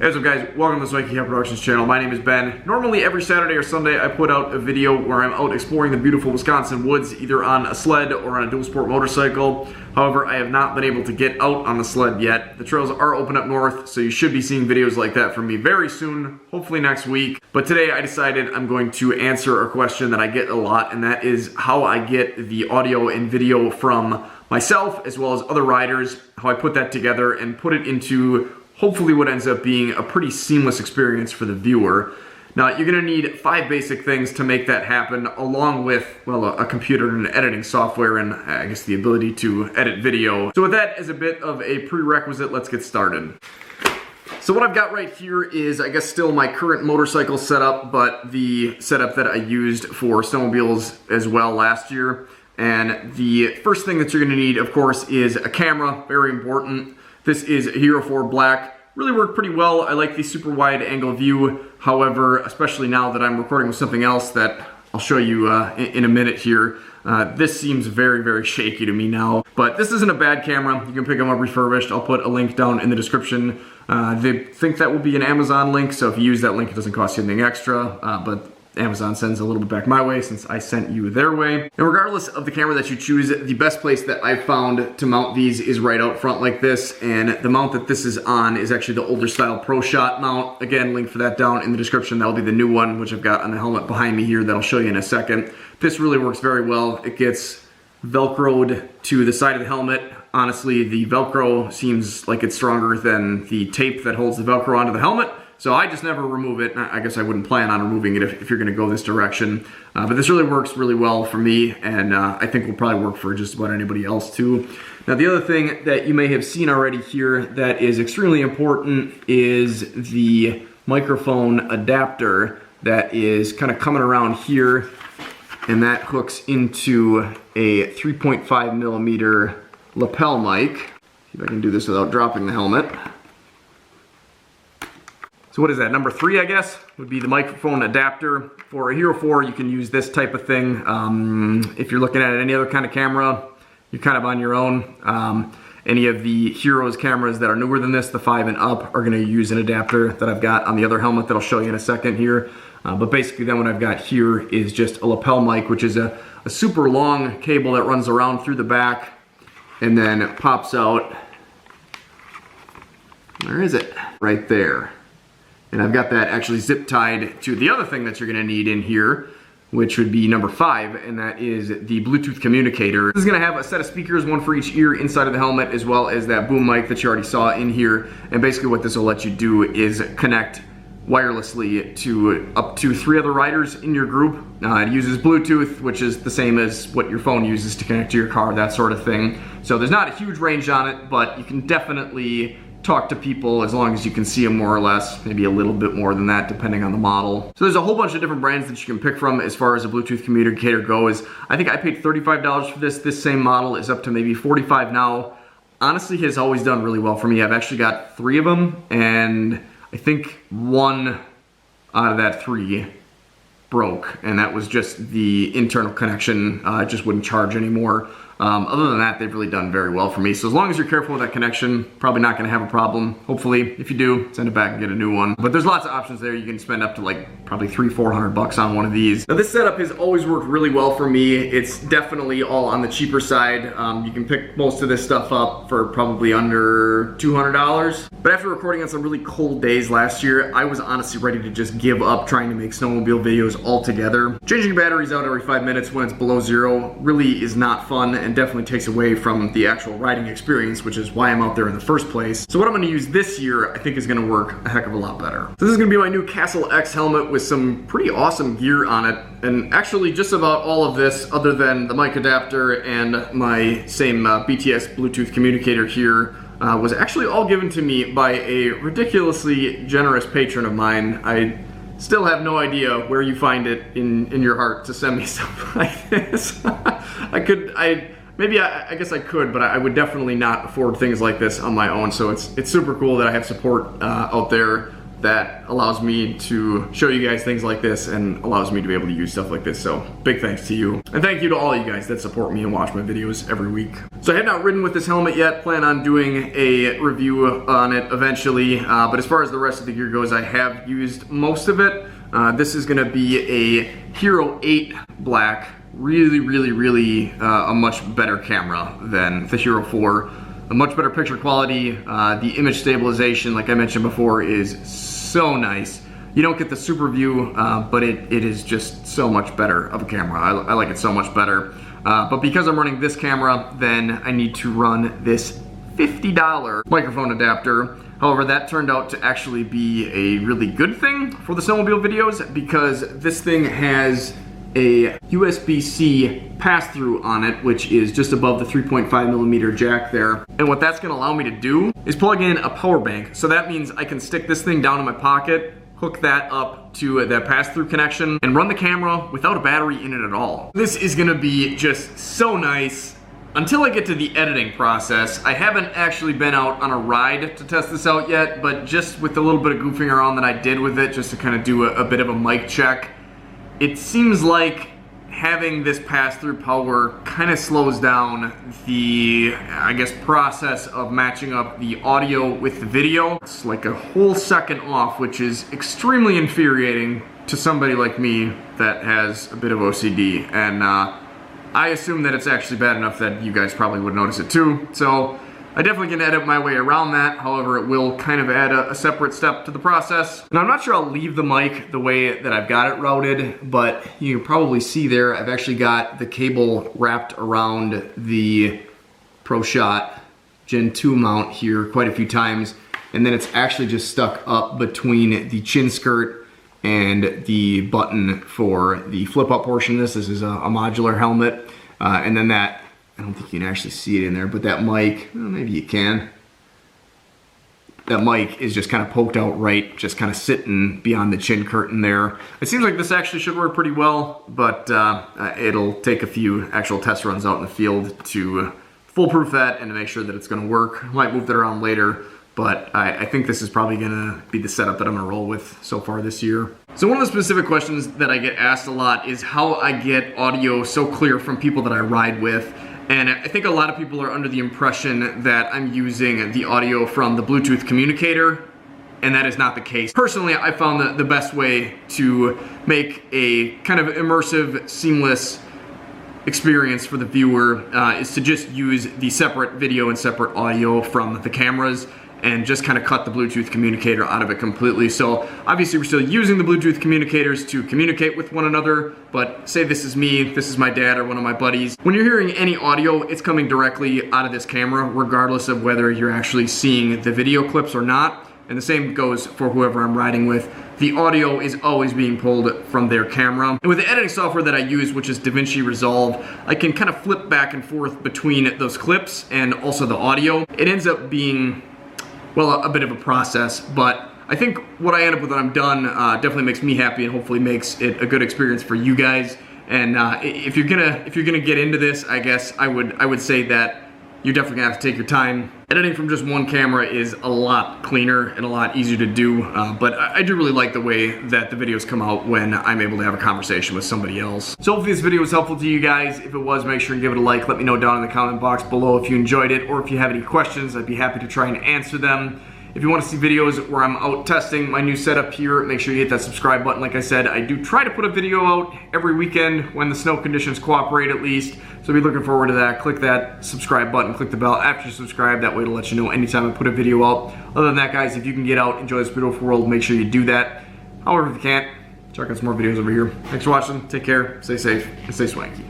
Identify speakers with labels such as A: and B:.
A: Hey, what's up guys, welcome to the Swanky Productions channel. My name is Ben. Normally every Saturday or Sunday I put out a video where I'm out exploring the beautiful Wisconsin woods, either on a sled or on a dual sport motorcycle. However, I have not been able to get out on the sled yet. The trails are open up north, so you should be seeing videos like that from me very soon, hopefully next week. But today I decided I'm going to answer a question that I get a lot, and that is how I get the audio and video from myself as well as other riders, how I put that together and put it into hopefully what ends up being a pretty seamless experience for the viewer. Now, you're gonna need 5 basic things to make that happen, along with, well, a computer and editing software and I guess the ability to edit video. So with that as a bit of a prerequisite, let's get started. So what I've got right here is, I guess, still my current motorcycle setup, but the setup that I used for snowmobiles as well last year. And the first thing that you're gonna need, of course, is a camera, very important. This is a Hero 4 Black. Really worked pretty well. I like the super wide angle view. However, especially now that I'm recording with something else that I'll show you in a minute here, this seems very, very shaky to me now. But this isn't a bad camera. You can pick them up refurbished. I'll put a link down in the description. They think that will be an Amazon link, so if you use that link, it doesn't cost you anything extra. But Amazon sends a little bit back my way since I sent you their way. And regardless of the camera that you choose, the best place that I've found to mount these is right out front like this. And the mount that this is on is actually the older style Pro Shot mount. Again, link for that down in the description. That'll be the new one, which I've got on the helmet behind me here that I'll show you in a second. This really works very well. It gets Velcroed to the side of the helmet. Honestly, the Velcro seems like it's stronger than the tape that holds the Velcro onto the helmet. So I just never remove it. I guess I wouldn't plan on removing it if you're gonna go this direction. But this really works really well for me, and I think will probably work for just about anybody else too. Now, the other thing that you may have seen already here that is extremely important is the microphone adapter that is kind of coming around here, and that hooks into a 3.5 millimeter lapel mic. See if I can do this without dropping the helmet. So what is that, number 3, I guess, would be the microphone adapter. For a Hero 4, you can use this type of thing. If you're looking at any other kind of camera, you're kind of on your own. Any of the Hero's cameras that are newer than this, the 5 and up, are gonna use an adapter that I've got on the other helmet that I'll show you in a second here. But basically then what I've got here is just a lapel mic, which is a super long cable that runs around through the back and then pops out. Where is it? Right there. And I've got that actually zip tied to the other thing that you're gonna need in here, which would be number 5, and that is the Bluetooth communicator. This is gonna have a set of speakers, one for each ear inside of the helmet, as well as that boom mic that you already saw in here. And basically what this will let you do is connect wirelessly to up to 3 other riders in your group. It uses Bluetooth, which is the same as what your phone uses to connect to your car, that sort of thing. So there's not a huge range on it, but you can definitely talk to people as long as you can see them more or less, maybe a little bit more than that depending on the model. So there's a whole bunch of different brands that you can pick from as far as a Bluetooth communicator goes. I think I paid $35 for this. This same model is up to maybe $45 now. Honestly, has always done really well for me. I've actually got 3 of them, and I think 1 out of that 3 broke, and that was just the internal connection. It just wouldn't charge anymore. Other than that, they've really done very well for me. So as long as you're careful with that connection, probably not gonna have a problem. Hopefully, if you do, send it back and get a new one. But there's lots of options there. You can spend up to like probably $300-400 bucks on one of these. Now this setup has always worked really well for me. It's definitely all on the cheaper side. You can pick most of this stuff up for probably under $200. But after recording on some really cold days last year, I was honestly ready to just give up trying to make snowmobile videos altogether. Changing batteries out every 5 minutes when it's below 0 really is not fun, and definitely takes away from the actual riding experience, which is why I'm out there in the first place. So what I'm gonna use this year, I think is gonna work a heck of a lot better. So this is gonna be my new Castle X helmet with some pretty awesome gear on it. And actually just about all of this, other than the mic adapter and my same BTS Bluetooth communicator here, was actually all given to me by a ridiculously generous patron of mine. I still have no idea where you find it in your heart to send me stuff like this. I guess I could, but I would definitely not afford things like this on my own. So it's super cool that I have support out there that allows me to show you guys things like this and allows me to be able to use stuff like this. So big thanks to you. And thank you to all you guys that support me and watch my videos every week. So I have not ridden with this helmet yet, plan on doing a review on it eventually. But as far as the rest of the gear goes, I have used most of it. This is gonna be a Hero 8 Black. Really a much better camera than the Hero 4. A much better picture quality. The image stabilization, like I mentioned before, is so nice. You don't get the super view, but it is just so much better of a camera. I like it so much better. But because I'm running this camera, then I need to run this $50 microphone adapter. However, that turned out to actually be a really good thing for the snowmobile videos because this thing has a USB-C pass-through on it, which is just above the 3.5mm jack there. And what that's gonna allow me to do is plug in a power bank. So that means I can stick this thing down in my pocket, hook that up to that pass-through connection, and run the camera without a battery in it at all. This is gonna be just so nice. Until I get to the editing process, I haven't actually been out on a ride to test this out yet, but just with the little bit of goofing around that I did with it, just to kind of do a bit of a mic check, it seems like having this pass-through power kind of slows down the, I guess, process of matching up the audio with the video. It's like a whole second off, which is extremely infuriating to somebody like me that has a bit of OCD. And I assume that it's actually bad enough that you guys probably would notice it too. So I definitely can edit my way around that. However, it will kind of add a separate step to the process. And I'm not sure I'll leave the mic the way that I've got it routed, but you can probably see there, I've actually got the cable wrapped around the ProShot Gen 2 mount here quite a few times. And then it's actually just stuck up between the chin skirt and the button for the flip up portion of this. This is a modular helmet. And then that, I don't think you can actually see it in there, but that mic, well, maybe you can. That mic is just kind of poked out right, just kind of sitting beyond the chin curtain there. It seems like this actually should work pretty well, but it'll take a few actual test runs out in the field to foolproof that and to make sure that it's gonna work. I might move that around later, but I think this is probably gonna be the setup that I'm gonna roll with so far this year. So one of the specific questions that I get asked a lot is how I get audio so clear from people that I ride with. And I think a lot of people are under the impression that I'm using the audio from the Bluetooth communicator, and that is not the case. Personally, I found the best way to make a kind of immersive, seamless experience for the viewer is to just use the separate video and separate audio from the cameras and just kind of cut the Bluetooth communicator out of it completely. So obviously we're still using the Bluetooth communicators to communicate with one another, but say this is me, this is my dad or one of my buddies. When you're hearing any audio, it's coming directly out of this camera, regardless of whether you're actually seeing the video clips or not. And the same goes for whoever I'm riding with. The audio is always being pulled from their camera. And with the editing software that I use, which is DaVinci Resolve, I can kind of flip back and forth between those clips and also the audio. It ends up being, well, a bit of a process, but I think what I end up with when I'm done definitely makes me happy and hopefully makes it a good experience for you guys. And if you're gonna get into this, I guess I would say that you're definitely gonna have to take your time. Editing from just one camera is a lot cleaner and a lot easier to do, but I do really like the way that the videos come out when I'm able to have a conversation with somebody else. So hopefully this video was helpful to you guys. If it was, make sure and give it a like. Let me know down in the comment box below if you enjoyed it, or if you have any questions, I'd be happy to try and answer them. If you want to see videos where I'm out testing my new setup here, make sure you hit that subscribe button. Like I said, I do try to put a video out every weekend when the snow conditions cooperate at least. So be looking forward to that. Click that subscribe button, click the bell after you subscribe. That way it'll let you know anytime I put a video out. Other than that, guys, if you can get out, enjoy this beautiful world, make sure you do that. However, if you can't, check out some more videos over here. Thanks for watching. Take care, stay safe, and stay swanky.